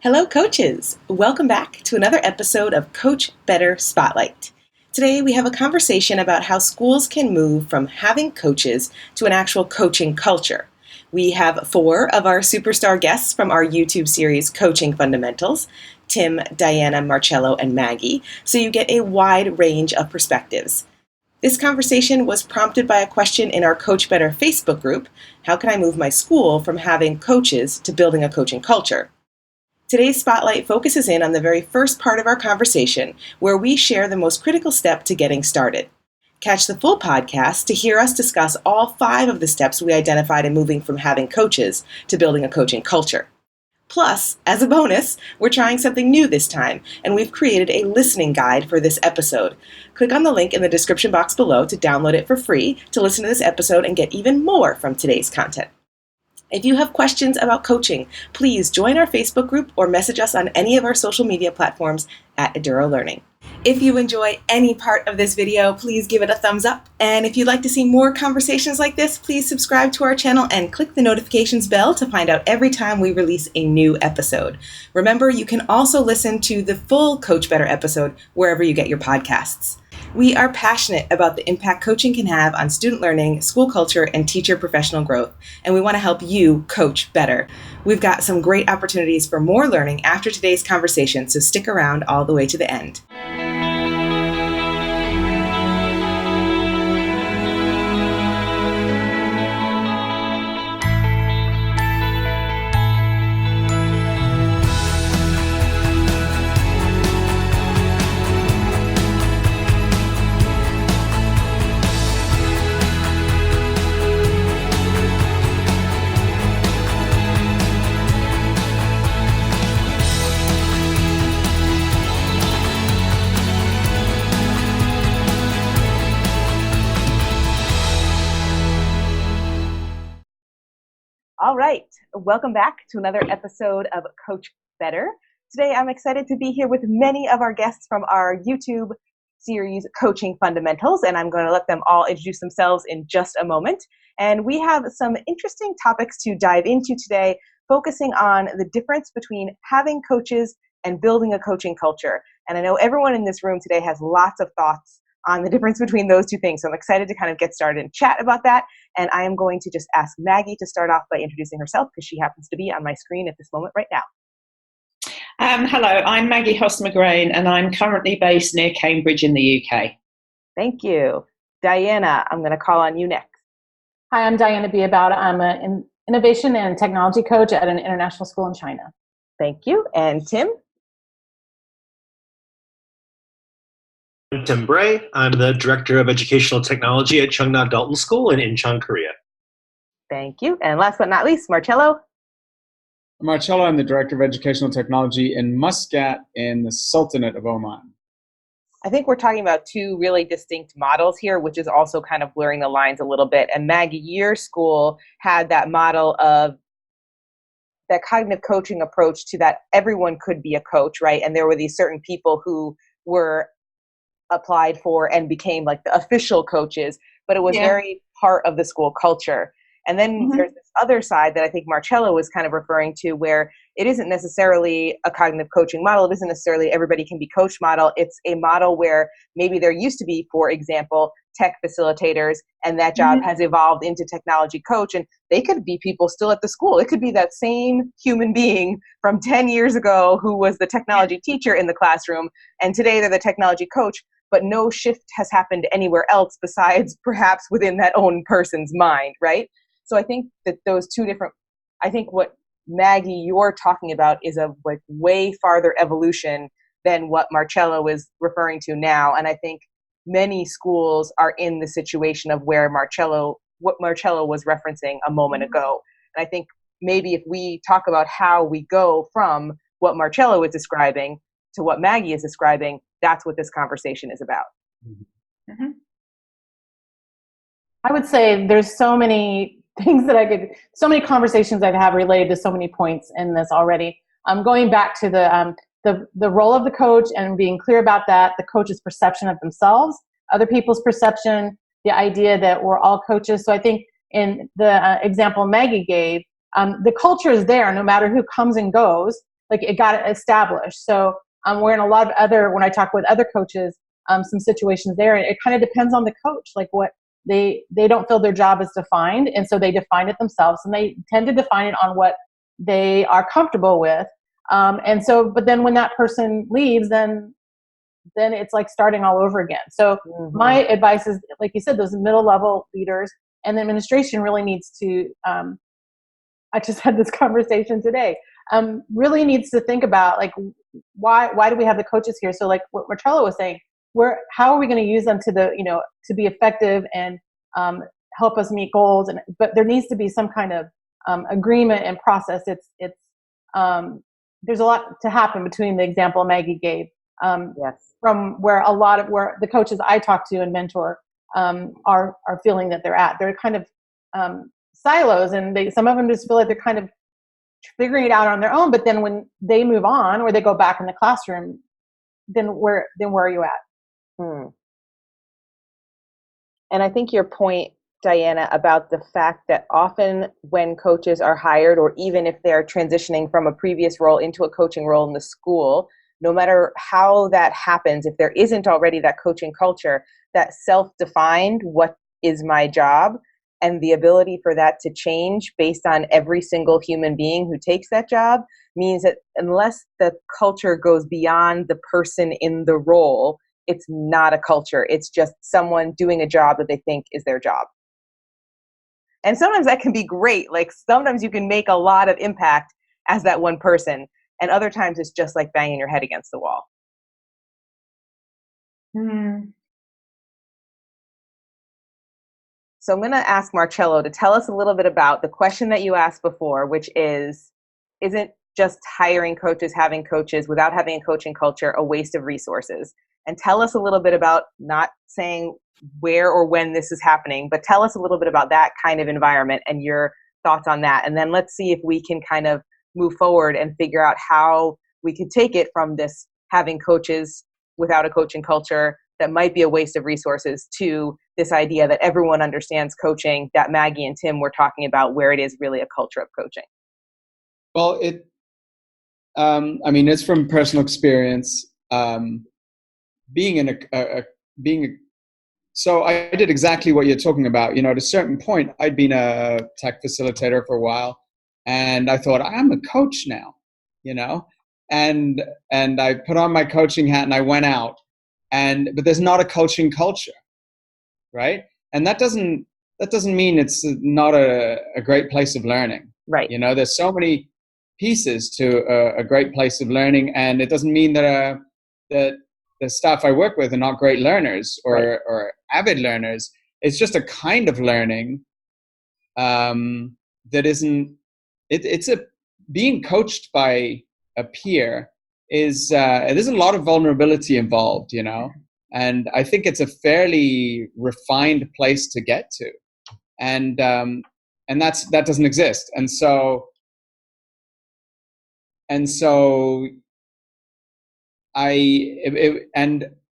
Hello, coaches. Welcome back to another episode of Coach Better Spotlight. Today, we have a conversation about how schools can move from having coaches to an actual coaching culture. We have 4 of our superstar guests from our YouTube series, Coaching Fundamentals: Tim, Diana, Marcello, and Maggie, so you get a wide range of perspectives. This conversation was prompted by a question in our Coach Better Facebook group: how can I move my school from having coaches to building a coaching culture? Today's Spotlight focuses in on the very first part of our conversation, where we share the most critical step to getting started. Catch the full podcast to hear us discuss all 5 of the steps we identified in moving from having coaches to building a coaching culture. Plus, as a bonus, we're trying something new this time, and we've created a listening guide for this episode. Click on the link in the description box below to download it for free to listen to this episode and get even more from today's content. If you have questions about coaching, please join our Facebook group or message us on any of our social media platforms at Eduro Learning. If you enjoy any part of this video, please give it a thumbs up. And if you'd like to see more conversations like this, please subscribe to our channel and click the notifications bell to find out every time we release a new episode. Remember, you can also listen to the full Coach Better episode wherever you get your podcasts. We are passionate about the impact coaching can have on student learning, school culture, and teacher professional growth, and we want to help you coach better. We've got some great opportunities for more learning after today's conversation, so stick around all the way to the end. All right, welcome back to another episode of Coach Better. Today, I'm excited to be here with many of our guests from our YouTube series, Coaching Fundamentals, and I'm going to let them all introduce themselves in just a moment. And we have some interesting topics to dive into today, focusing on the difference between having coaches and building a coaching culture. And I know everyone in this room today has lots of thoughts on the difference between those two things. So I'm excited to kind of get started and chat about that. And I am going to just ask Maggie to start off by introducing herself, because she happens to be on my screen at this moment right now. Hello, I'm Maggie Hosmer-Grain, and I'm currently based near Cambridge in the UK. Thank you. Diana, I'm going to call on you next. Hi, I'm Diana Biabauda. I'm an innovation and technology coach at an international school in China. Thank you. And Tim? I'm Tim Bray. I'm the Director of Educational Technology at Cheongna Dalton School in Incheon, Korea. Thank you. And last but not least, Marcello. Marcello, I'm the Director of Educational Technology in Muscat in the Sultanate of Oman. I think we're talking about 2 really distinct models here, which is also kind of blurring the lines a little bit. And Maggie, your school had that model of that cognitive coaching approach to that everyone could be a coach, right? And there were these certain people who were applied for and became like the official coaches, but it was very part of the school culture. And then there's this other side that I think Marcello was kind of referring to, where it isn't necessarily a cognitive coaching model. It isn't necessarily everybody can be coach model. It's a model where maybe there used to be, for example, tech facilitators, and that job has evolved into technology coach. And they could be people still at the school. It could be that same human being from 10 years ago who was the technology teacher in the classroom, and today they're the technology coach, but no shift has happened anywhere else besides perhaps within that own person's mind, right? So I think that those 2 different, I think what Maggie, you're talking about is a like way farther evolution than what Marcello is referring to now. And I think many schools are in the situation of where what Marcello was referencing a moment ago. And I think maybe if we talk about how we go from what Marcello is describing to what Maggie is describing, that's what this conversation is about. Mm-hmm. I would say there's so many things that so many conversations I've had related to so many points in this already. Going back to the role of the coach and being clear about that, the coach's perception of themselves, other people's perception, the idea that we're all coaches. So I think in the example Maggie gave, the culture is there no matter who comes and goes. like it got established. So we're in a lot of other, when I talk with other coaches, some situations there, it kind of depends on the coach, like what they don't feel their job is defined. And so they define it themselves, and they tend to define it on what they are comfortable with. And so, but then when that person leaves, then it's like starting all over again. So my advice is, like you said, those middle level leaders and the administration really needs to, I just had this conversation today, really needs to think about, like, why do we have the coaches here? So like what Marcello was saying, how are we going to use them to be effective and help us meet goals? But there needs to be some kind of agreement and process. There's a lot to happen between the example Maggie gave. Yes. From where the coaches I talk to and mentor are feeling that they're at. They're kind of silos, and some of them just feel like they're kind of figuring it out on their own. But then when they move on or they go back in the classroom, then where are you at? And I think your point, Diana, about the fact that often when coaches are hired, or even if they're transitioning from a previous role into a coaching role in the school, no matter how that happens, if there isn't already that coaching culture, that self-defined, what is my job, and the ability for that to change based on every single human being who takes that job, means that unless the culture goes beyond the person in the role, it's not a culture. It's just someone doing a job that they think is their job. And sometimes that can be great. Like sometimes you can make a lot of impact as that one person. And other times it's just like banging your head against the wall. So I'm going to ask Marcello to tell us a little bit about the question that you asked before, which isn't just hiring coaches, having coaches without having a coaching culture a waste of resources? And tell us a little bit about, not saying where or when this is happening, but tell us a little bit about that kind of environment and your thoughts on that. And then let's see if we can kind of move forward and figure out how we could take it from this having coaches without a coaching culture that might be a waste of resources to this idea that everyone understands coaching that Maggie and Tim were talking about, where it is really a culture of coaching. Well, it's from personal experience. So I did exactly what you're talking about. At a certain point, I'd been a tech facilitator for a while, and I thought, I'm a coach now, and I put on my coaching hat and I went out, but there's not a coaching culture, right? And that doesn't mean it's not a great place of learning, right? There's so many pieces to a great place of learning, and it doesn't mean that the staff I work with are not great learners or avid learners. It's just a kind of learning that isn't. It's being coached by a peer there's a lot of vulnerability involved, and I think it's a fairly refined place to get to, and that doesn't exist, and so and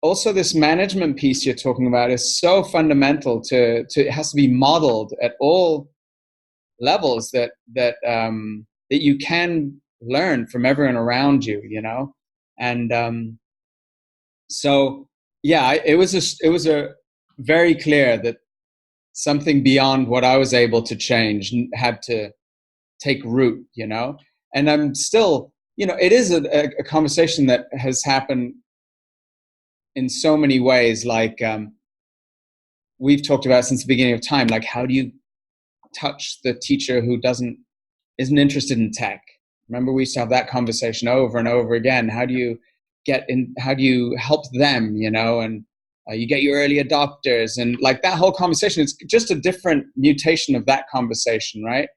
also this management piece you're talking about is so fundamental to it has to be modeled at all levels that you can learn from everyone around you, and so yeah, it was a very clear that something beyond what I was able to change had to take root, and I'm still, it is a conversation that has happened in so many ways, like we've talked about since the beginning of time, like how do you touch the teacher who isn't interested in tech? Remember, we used to have that conversation over and over again. How do you help them, and you get your early adopters, and like that whole conversation, it's just a different mutation of that conversation, right?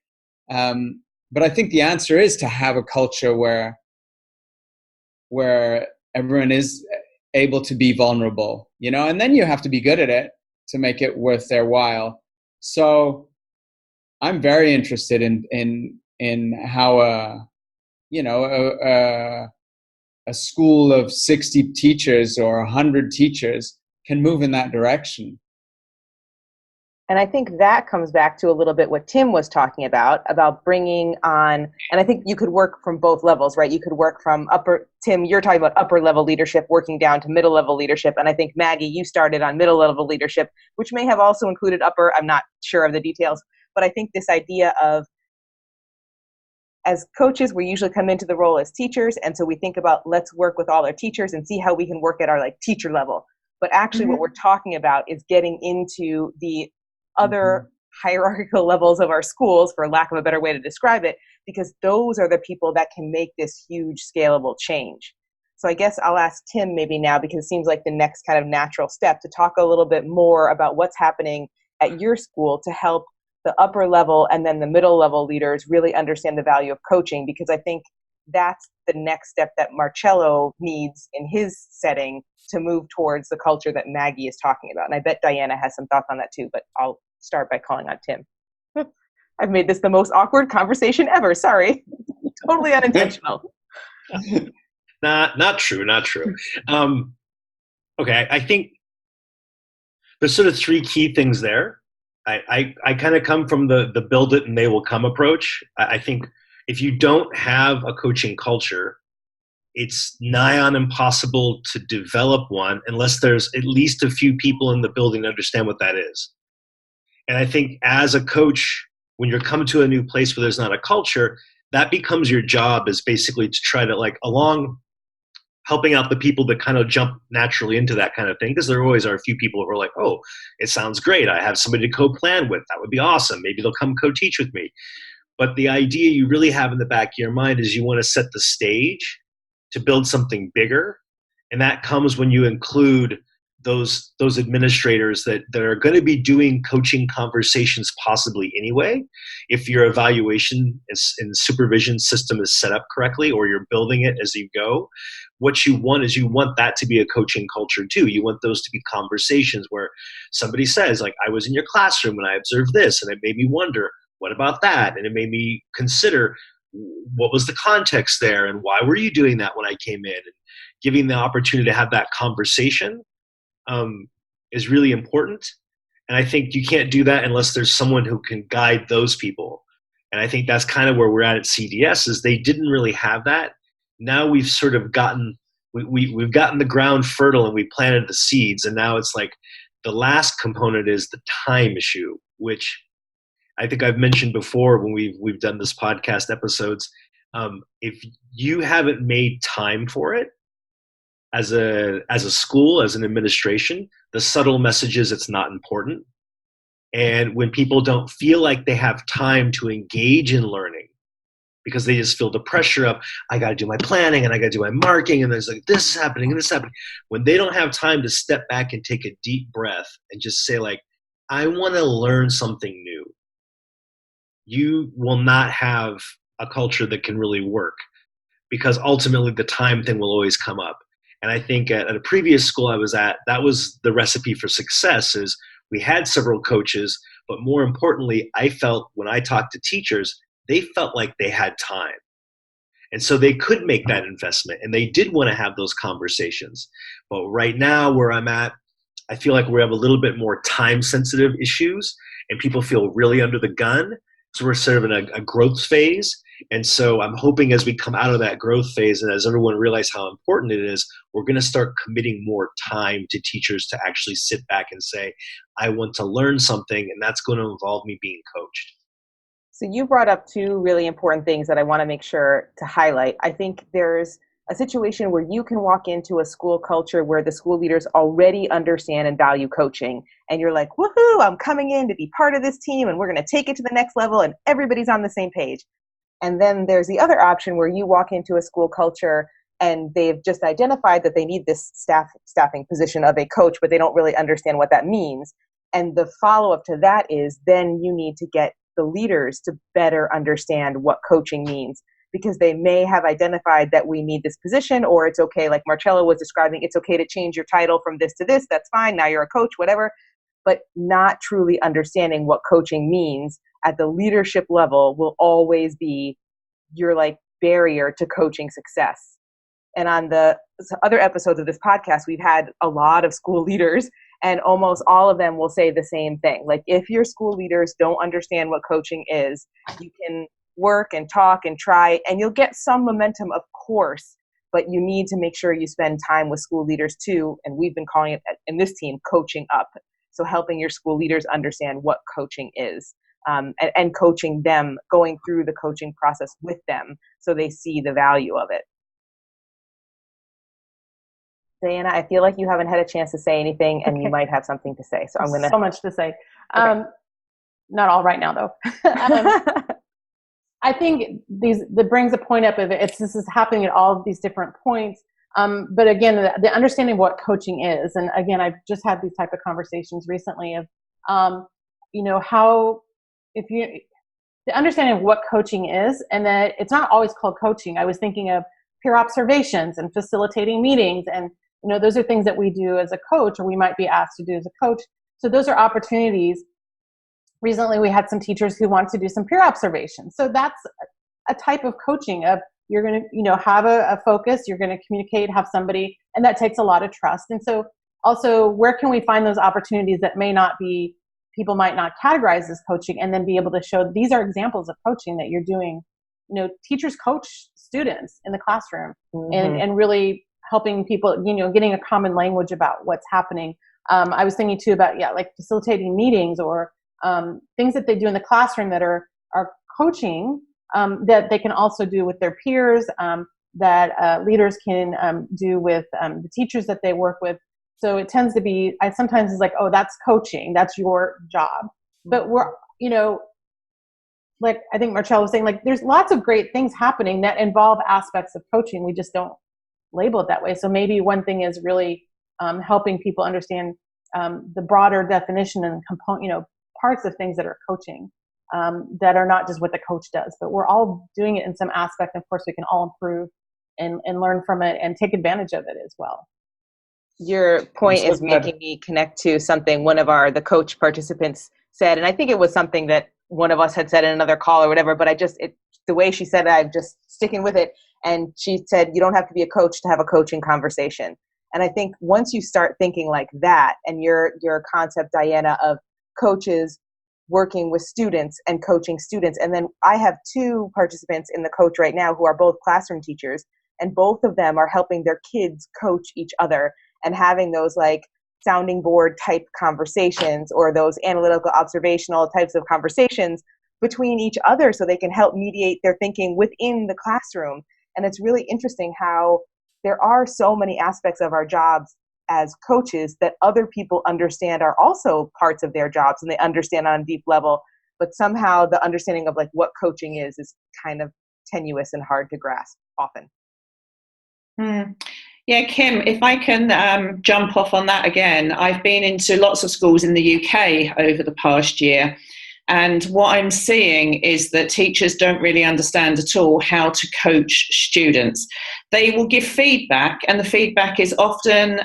But I think the answer is to have a culture where everyone is able to be vulnerable, and then you have to be good at it to make it worth their while. So I'm very interested in how a school of 60 teachers or 100 teachers can move in that direction. And I think that comes back to a little bit what Tim was talking about bringing on, and I think you could work from both levels, right? You could work from Tim, you're talking about upper level leadership, working down to middle level leadership. And I think Maggie, you started on middle level leadership, which may have also included upper, I'm not sure of the details, but I think this idea of, as coaches, we usually come into the role as teachers. And so we think about, let's work with all our teachers and see how we can work at our teacher level. But actually what we're talking about is getting into the other hierarchical levels of our schools, for lack of a better way to describe it, because those are the people that can make this huge scalable change. So I guess I'll ask Tim maybe now, because it seems like the next kind of natural step, to talk a little bit more about what's happening at your school to help the upper level and then the middle level leaders really understand the value of coaching, because I think that's the next step that Marcello needs in his setting to move towards the culture that Maggie is talking about. And I bet Diana has some thoughts on that too, but I'll start by calling on Tim. I've made this the most awkward conversation ever. Sorry. Totally unintentional. Not true. Okay, I think there's sort of three key things there. I kind of come from the build it and they will come approach. I think if you don't have a coaching culture, it's nigh on impossible to develop one unless there's at least a few people in the building that understand what that is. And I think as a coach, when you're coming to a new place where there's not a culture, that becomes your job, is basically to try to along helping out the people that kind of jump naturally into that kind of thing. Because there always are a few people who are like, oh, it sounds great. I have somebody to co-plan with. That would be awesome. Maybe they'll come co-teach with me. But the idea you really have in the back of your mind is you want to set the stage to build something bigger. And that comes when you include those administrators that are going to be doing coaching conversations possibly anyway, if your evaluation and supervision system is set up correctly, or you're building it as you go. What you want is, you want that to be a coaching culture too. You want those to be conversations where somebody says, I was in your classroom and I observed this and it made me wonder, what about that? And it made me consider, what was the context there and why were you doing that when I came in? And giving the opportunity to have that conversation is really important. And I think you can't do that unless there's someone who can guide those people. And I think that's kind of where we're at CDS, is they didn't really have that. Now we've sort of gotten, we've gotten the ground fertile and we planted the seeds. And now it's the last component is the time issue, which I think I've mentioned before when we've done this podcast episodes. If you haven't made time for it, as a school, as an administration, the subtle message is it's not important. And when people don't feel like they have time to engage in learning, because they just feel the pressure of, I got to do my planning and I got to do my marking and there's this is happening and this is happening. When they don't have time to step back and take a deep breath and just say I want to learn something new, you will not have a culture that can really work, because ultimately the time thing will always come up. And I think at a previous school I was at, that was the recipe for success, is we had several coaches, but more importantly, I felt when I talked to teachers, they felt like they had time. And so they could make that investment and they did want to have those conversations. But right now where I'm at, I feel like we have a little bit more time sensitive issues and people feel really under the gun. So we're sort of in a growth phase. And so I'm hoping as we come out of that growth phase and as everyone realizes how important it is, we're going to start committing more time to teachers to actually sit back and say, I want to learn something, and that's going to involve me being coached. So you brought up two really important things that I want to make sure to highlight. I think there's a situation where you can walk into a school culture where the school leaders already understand and value coaching. And you're like, woohoo, I'm coming in to be part of this team and we're going to take it to the next level and everybody's on the same page. And then there's the other option where you walk into a school culture and they've just identified that they need this staffing position of a coach, but they don't really understand what that means. And the follow-up to that is then you need to get the leaders to better understand what coaching means, because they may have identified that we need this position, or it's okay, like Marcello was describing, it's okay to change your title from this to this, that's fine, now you're a coach, whatever, but not truly understanding what coaching means at the leadership level will always be your barrier to coaching success. And on the other episodes of this podcast, we've had a lot of school leaders, And almost all of them will say the same thing. Like, if your school leaders don't understand what coaching is, you can work and talk and try, and you'll get some momentum, of course, but you need to make sure you spend time with school leaders too. And we've been calling it in this team coaching up. So helping your school leaders understand what coaching is, and coaching them, going through the coaching process with them so they see the value of it. Diana, I feel like you haven't had a chance to say anything, and you might have something to say. So I'm going to. So much to say. Okay. Not all right now, though. I think that brings a point up of it. This is happening at all of these different points. But again, the understanding of what coaching is, and again, I've just had these type of conversations recently of, the understanding of what coaching is, and that it's not always called coaching. I was thinking of peer observations and facilitating meetings, and those are things that we do as a coach, or we might be asked to do as a coach. So those are opportunities. Recently, we had some teachers who want to do some peer observations. So that's a type of coaching of, you're going to, have a focus, you're going to communicate, have somebody, and that takes a lot of trust. And so also, where can we find those opportunities that people might not categorize as coaching, and then be able to show these are examples of coaching that you're doing. Teachers coach students in the classroom, and really helping people, getting a common language about what's happening. I was thinking too about, like facilitating meetings, or things that they do in the classroom that are coaching, that they can also do with their peers, that leaders can do with the teachers that they work with. So it tends to be, sometimes it's like, oh, that's coaching, that's your job. But we're, like I think Marcella was saying, like, there's lots of great things happening that involve aspects of coaching. We just don't label it that way. So maybe one thing is really helping people understand the broader definition and component, parts of things that are coaching, that are not just what the coach does, but we're all doing it in some aspect. Of course, we can all improve and learn from it and take advantage of it as well. Your point is making me connect to something one of the coach participants said, and I think it was something that one of us had said in another call or whatever, but the way she said it, I'm just sticking with it. And she said, you don't have to be a coach to have a coaching conversation. And I think once you start thinking like that, and your concept, Diana, of coaches working with students and coaching students, and then I have 2 participants in the coach right now who are both classroom teachers, and both of them are helping their kids coach each other, and having those like sounding board type conversations, or those analytical observational types of conversations between each other, so they can help mediate their thinking within the classroom. And it's really interesting how there are so many aspects of our jobs as coaches that other people understand are also parts of their jobs, and they understand on a deep level, but somehow the understanding of like what coaching is kind of tenuous and hard to grasp often. Yeah, Kim, if I can jump off on that again, I've been into lots of schools in the UK over the past year, and what I'm seeing is that teachers don't really understand at all how to coach students. They will give feedback, and the feedback is often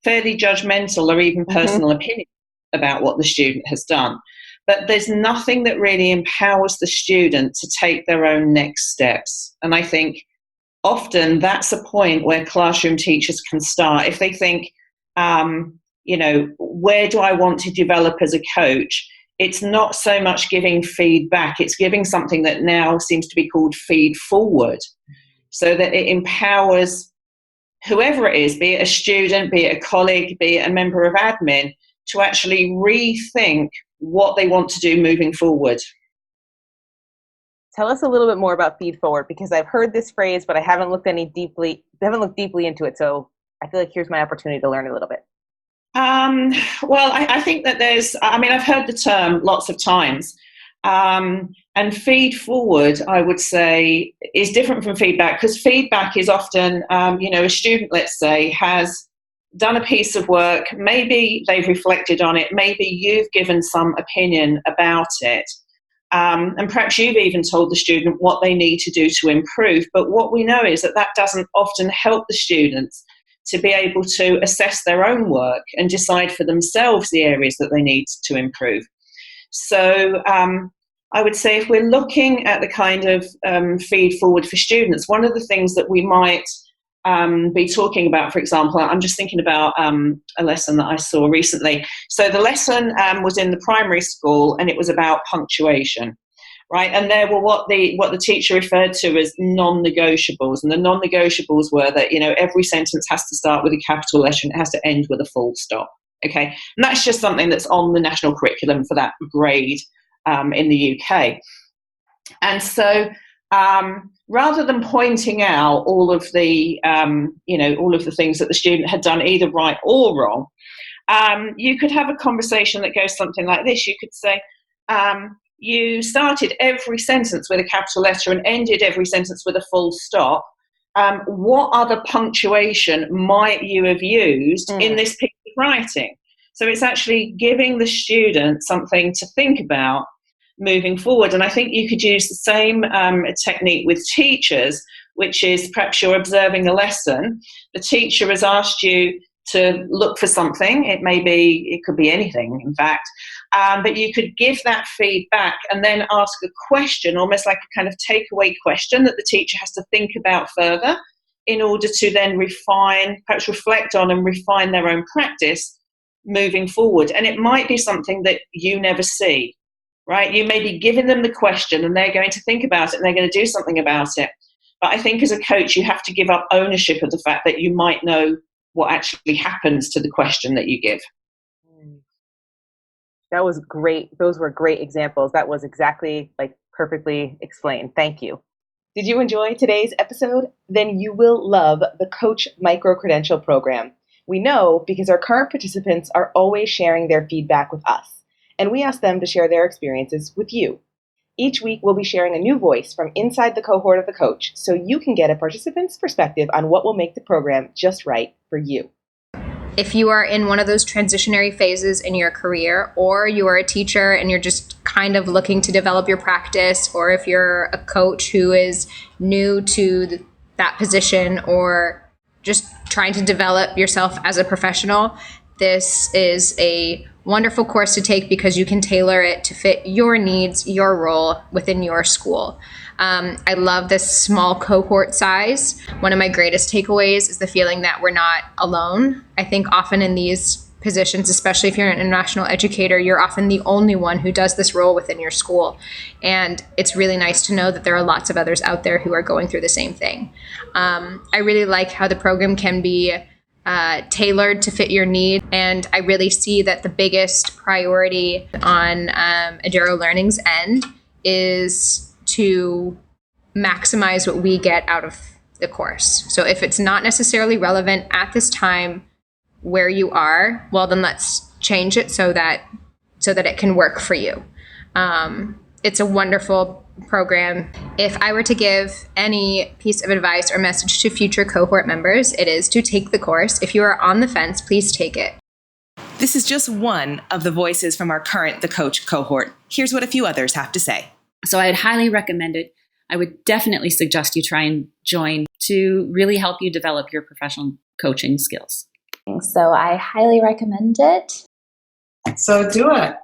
fairly judgmental or even personal opinion about what the student has done. But there's nothing that really empowers the student to take their own next steps. And I think often that's a point where classroom teachers can start. If they think, where do I want to develop as a coach? It's not so much giving feedback, it's giving something that now seems to be called feed forward, so that it empowers whoever it is, be it a student, be it a colleague, be it a member of admin, to actually rethink what they want to do moving forward. Tell us a little bit more about feed forward, because I've heard this phrase, but I haven't looked deeply into it. So I feel like here's my opportunity to learn a little bit. Well, I think that I've heard the term lots of times. And feed forward, I would say, is different from feedback, because feedback is often, a student, let's say, has done a piece of work, maybe they've reflected on it, maybe you've given some opinion about it. And perhaps you've even told the student what they need to do to improve. But what we know is that doesn't often help the students to be able to assess their own work and decide for themselves the areas that they need to improve. So I would say, if we're looking at the kind of feed forward for students, one of the things that we might be talking about, for example, I'm just thinking about a lesson that I saw recently. So the lesson was in the primary school, and it was about punctuation, right? And there were what the teacher referred to as non-negotiables, and the non-negotiables were that, you know, every sentence has to start with a capital letter and it has to end with a full stop. Okay, and that's just something that's on the national curriculum for that grade in the UK. And so rather than pointing out all of the all of the things that the student had done either right or wrong, you could have a conversation that goes something like this. You could say, you started every sentence with a capital letter and ended every sentence with a full stop. What other punctuation might you have used in this piece of writing? So it's actually giving the student something to think about moving forward. And I think you could use the same technique with teachers, which is perhaps you're observing a lesson. The teacher has asked you to look for something. It could be anything, in fact. But you could give that feedback and then ask a question, almost like a kind of takeaway question that the teacher has to think about further in order to then refine, perhaps reflect on and refine their own practice moving forward. And it might be something that you never see, right? You may be giving them the question and they're going to think about it and they're going to do something about it. But I think as a coach, you have to give up ownership of the fact that you might know what actually happens to the question that you give. That was great. Those were great examples. That was exactly perfectly explained. Thank you. Did you enjoy today's episode? Then you will love the Coach Microcredential program. We know because our current participants are always sharing their feedback with us, and we ask them to share their experiences with you. Each week, we'll be sharing a new voice from inside the cohort of the coach so you can get a participant's perspective on what will make the program just right for you. If you are in one of those transitionary phases in your career, or you are a teacher and you're just kind of looking to develop your practice, or if you're a coach who is new to that position or just trying to develop yourself as a professional, this is a wonderful course to take because you can tailor it to fit your needs, your role within your school. I love this small cohort size. One of my greatest takeaways is the feeling that we're not alone. I think often in these positions, especially if you're an international educator, you're often the only one who does this role within your school. And it's really nice to know that there are lots of others out there who are going through the same thing. I really like how the program can be tailored to fit your need. And I really see that the biggest priority on Eduro Learning's end is to maximize what we get out of the course. So if it's not necessarily relevant at this time where you are, well, then let's change it so that it can work for you. It's a wonderful program. If I were to give any piece of advice or message to future cohort members, it is to take the course. If you are on the fence, please take it. This is just one of the voices from our current The Coach cohort. Here's what a few others have to say. So I'd highly recommend it. I would definitely suggest you try and join to really help you develop your professional coaching skills. So I highly recommend it. So do it.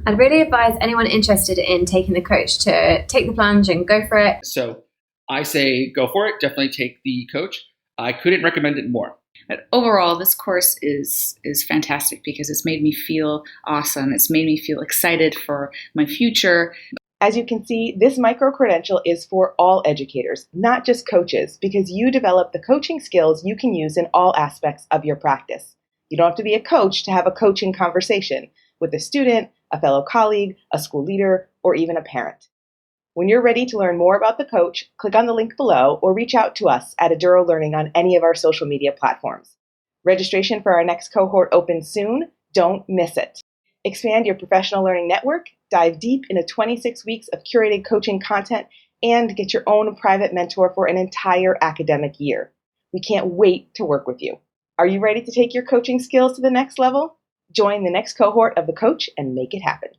I'd really advise anyone interested in taking the coach to take the plunge and go for it. So I say go for it. Definitely take the coach. I couldn't recommend it more. But overall, this course is fantastic because it's made me feel awesome. It's made me feel excited for my future. As you can see, this micro-credential is for all educators, not just coaches, because you develop the coaching skills you can use in all aspects of your practice. You don't have to be a coach to have a coaching conversation with a student, a fellow colleague, a school leader, or even a parent. When you're ready to learn more about the coach, click on the link below or reach out to us at Eduro Learning on any of our social media platforms. Registration for our next cohort opens soon. Don't miss it. Expand your professional learning network, dive deep into 26 weeks of curated coaching content, and get your own private mentor for an entire academic year. We can't wait to work with you. Are you ready to take your coaching skills to the next level? Join the next cohort of The Coach and make it happen.